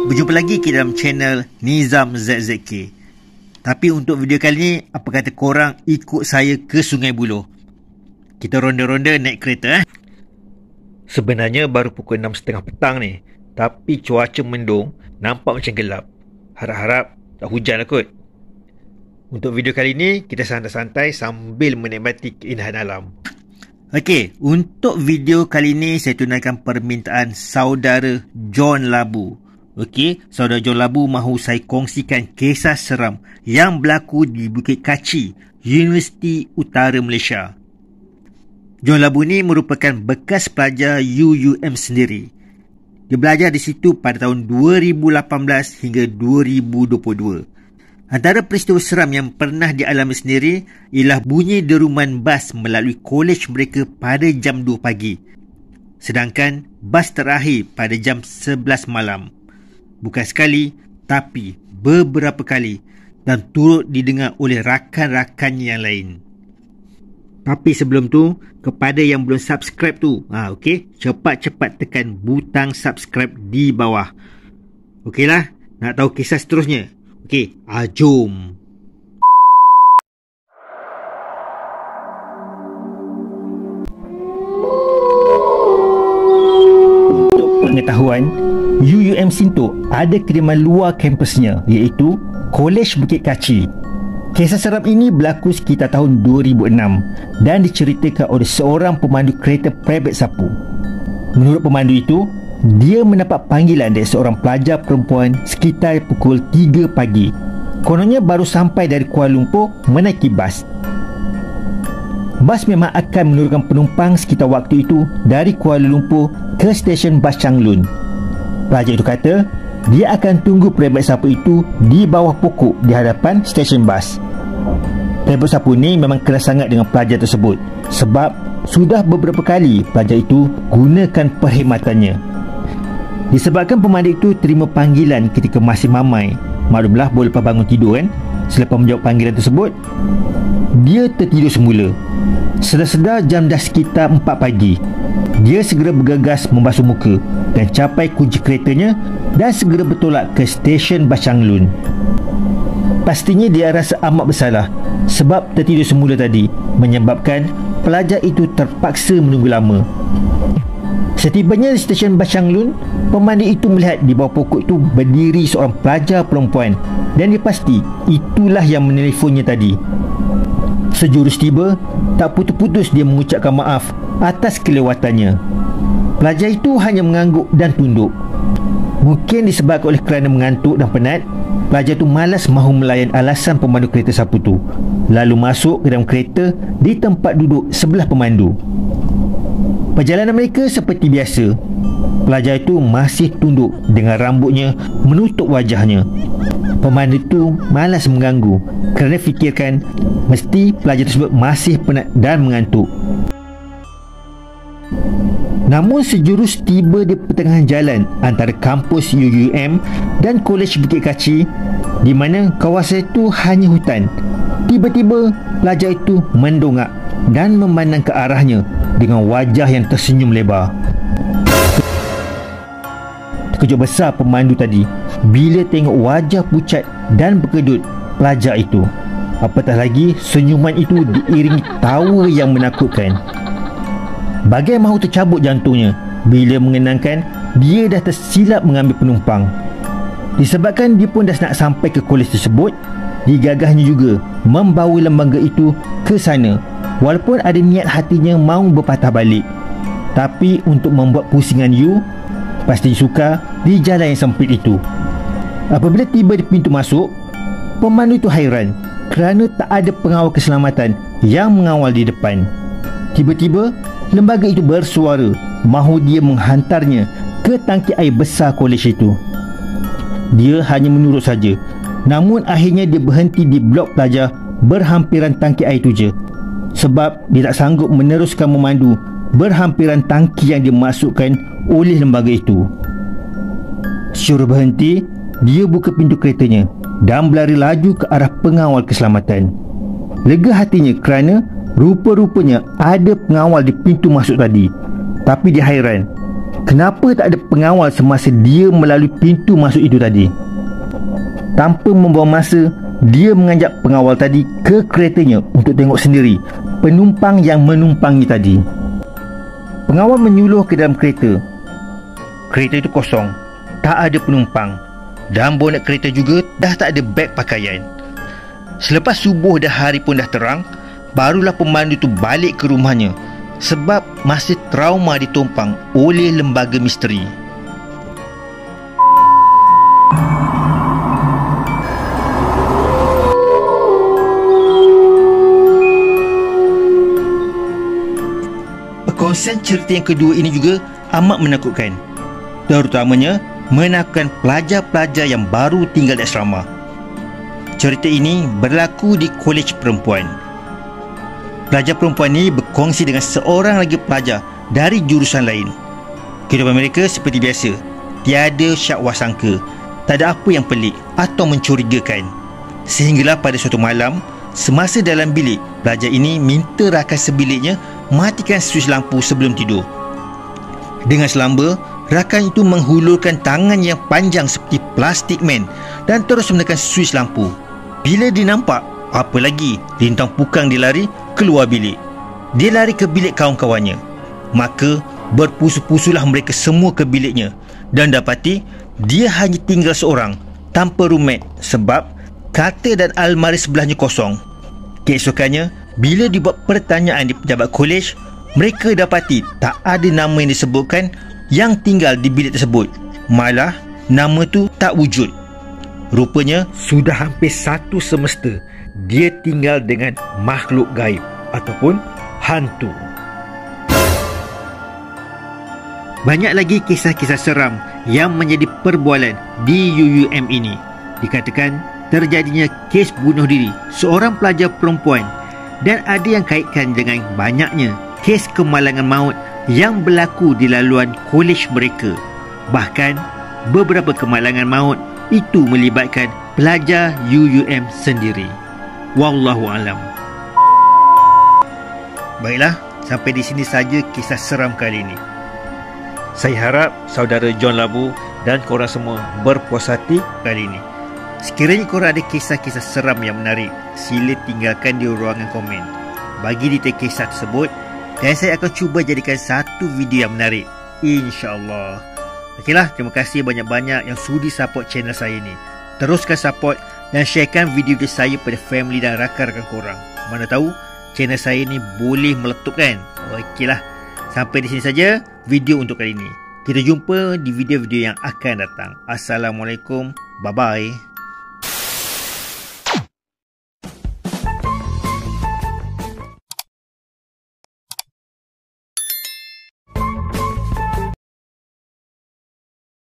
Berjumpa lagi kita dalam channel Nizam ZZK. Tapi untuk video kali ni, apa kata korang ikut saya ke Sungai Buloh? Kita ronda-ronda naik kereta. Sebenarnya baru pukul 6.30 petang ni, tapi cuaca mendung, nampak macam gelap. Harap-harap tak hujan lah kot. Untuk video kali ni, kita santai-santai sambil menikmati keindahan alam. Okey, untuk video kali ni saya tunaikan permintaan saudara John Labu. Okey, saudara John Labu mahu saya kongsikan kisah seram yang berlaku di Bukit Kaci, Universiti Utara Malaysia. John Labu ni merupakan bekas pelajar UUM sendiri. Dia belajar di situ pada tahun 2018 hingga 2022. Antara peristiwa seram yang pernah dialami sendiri ialah bunyi deruman bas melalui kolej mereka pada jam 2 pagi. Sedangkan bas terakhir pada jam 11 malam. Bukan sekali, tapi beberapa kali dan turut didengar oleh rakan-rakannya yang lain. Tapi sebelum tu, kepada yang belum subscribe tu, okey, cepat-cepat tekan butang subscribe di bawah. Okeylah, nak tahu kisah seterusnya? Okey, jom. Untuk pengetahuan, UUM Sintok ada kediaman luar kampusnya, iaitu Kolej Bukit Kaci. Kisah seram ini berlaku sekitar tahun 2006 dan diceritakan oleh seorang pemandu kereta private sapu. Menurut pemandu itu, dia mendapat panggilan dari seorang pelajar perempuan sekitar pukul 3 pagi. Kononnya baru sampai dari Kuala Lumpur menaiki bas. Bas memang akan menurunkan penumpang sekitar waktu itu dari Kuala Lumpur ke stesen bas Changlun. Pelajar itu kata dia akan tunggu private sapu itu di bawah pokok di hadapan stesen bas. Private sapu ni memang kena sangat dengan pelajar tersebut sebab sudah beberapa kali pelajar itu gunakan perkhidmatannya. Disebabkan pemandu itu terima panggilan ketika masih mamai, maklumlah boleh lepas bangun tidur kan. Selepas menjawab panggilan tersebut, dia tertidur semula. Sedar-sedar jam dah sekitar 4 pagi. Dia segera bergegas membasuh muka dan capai kunci keretanya dan segera bertolak ke stesen bas Changlun. Pastinya dia rasa amat bersalah sebab tertidur semula tadi menyebabkan pelajar itu terpaksa menunggu lama. Setibanya di stesen bas Changlun, pemandu itu melihat di bawah pokok itu berdiri seorang pelajar perempuan dan dia pasti itulah yang menelefonnya tadi. Sejurus tiba, tak putus-putus dia mengucapkan maaf atas kelewatannya. Pelajar itu hanya mengangguk dan tunduk. Mungkin disebabkan oleh kerana mengantuk dan penat, pelajar itu malas mahu melayan alasan pemandu kereta sapu tu, lalu masuk ke dalam kereta di tempat duduk sebelah pemandu. Perjalanan mereka seperti biasa. Pelajar itu masih tunduk dengan rambutnya menutup wajahnya. Pemandu itu malas mengganggu kerana fikirkan mesti pelajar tersebut masih penat dan mengantuk. Namun sejurus tiba di pertengahan jalan antara kampus UUM dan Kolej Bukit Kaci, di mana kawasan itu hanya hutan, tiba-tiba pelajar itu mendongak dan memandang ke arahnya dengan wajah yang tersenyum lebar. Terkejut besar pemandu tadi bila tengok wajah pucat dan berkedut pelajar itu. Apatah lagi senyuman itu diiringi tawa yang menakutkan. Bagai mahu tercabut jantungnya bila mengenangkan dia dah tersilap mengambil penumpang. Disebabkan dia pun dah nak sampai ke kolej tersebut, digagahnya juga membawa lembaga itu ke sana, walaupun ada niat hatinya mahu berpatah balik. Tapi untuk membuat pusingan you, pasti suka di jalan yang sempit itu. Apabila tiba di pintu masuk, pemandu itu hairan kerana tak ada pengawal keselamatan yang mengawal di depan. Tiba-tiba lembaga itu bersuara mahu dia menghantarnya ke tangki air besar kolej itu. Dia hanya menurut saja Namun akhirnya dia berhenti di blok pelajar berhampiran tangki air itu je, sebab dia tak sanggup meneruskan memandu berhampiran tangki yang dimasukkan oleh lembaga itu. Suruh berhenti, dia buka pintu keretanya dan berlari laju ke arah pengawal keselamatan. Lega hatinya kerana rupa-rupanya ada pengawal di pintu masuk tadi. Tapi dia hairan, kenapa tak ada pengawal semasa dia melalui pintu masuk itu tadi? Tanpa membuang masa, dia mengajak pengawal tadi ke keretanya untuk tengok sendiri penumpang yang menumpangi tadi. Pengawal menyuluh ke dalam kereta. Kereta itu kosong, tak ada penumpang, dan bonet kereta juga dah tak ada beg pakaian. Selepas subuh dah hari pun dah terang, barulah pemandu tu balik ke rumahnya sebab masih trauma ditumpang oleh lembaga misteri. Perkongsian cerita yang kedua ini juga amat menakutkan, terutamanya menakutkan pelajar-pelajar yang baru tinggal di asrama. Cerita ini berlaku di kolej perempuan. Pelajar perempuan ini berkongsi dengan seorang lagi pelajar dari jurusan lain. Kehidupan mereka seperti biasa, tiada syak wasangka, tak ada apa yang pelik atau mencurigakan. Sehinggalah pada suatu malam, semasa dalam bilik, pelajar ini minta rakan sebiliknya matikan suis lampu sebelum tidur. Dengan selamba, rakan itu menghulurkan tangan yang panjang seperti plastik man dan terus menekan suis lampu. Bila dia nampak, apa lagi, lintang pukang dia lari keluar bilik. Dia lari ke bilik kawan-kawannya. Maka berpusu-pusulah mereka semua ke biliknya dan dapati dia hanya tinggal seorang tanpa roommate sebab katil dan almari sebelahnya kosong. Keesokannya, bila dibuat pertanyaan di pejabat kolej, mereka dapati tak ada nama yang disebutkan yang tinggal di bilik tersebut. Malah nama tu tak wujud. Rupanya sudah hampir satu semester dia tinggal dengan makhluk gaib ataupun hantu. Banyak lagi kisah-kisah seram yang menjadi perbualan di UUM ini. Dikatakan terjadinya kes bunuh diri seorang pelajar perempuan dan ada yang kaitkan dengan banyaknya kes kemalangan maut yang berlaku di laluan kolej mereka. Bahkan beberapa kemalangan maut itu melibatkan pelajar UUM sendiri. Wallahu alam. Baiklah, sampai di sini saja kisah seram kali ini. Saya harap saudara John Labu dan korang semua berpuas hati kali ini. Sekiranya korang ada kisah-kisah seram yang menarik, sila tinggalkan di ruangan komen. Bagi detail kisah tersebut dan saya akan cuba jadikan satu video yang menarik, InsyaAllah. Okeylah, terima kasih banyak-banyak yang sudi support channel saya ni. Teruskan support dan sharekan video-video saya pada family dan rakan-rakan korang. Mana tahu channel saya ni boleh meletup kan. Okeylah, sampai di sini saja video untuk kali ini. Kita jumpa di video-video yang akan datang. Assalamualaikum, bye-bye.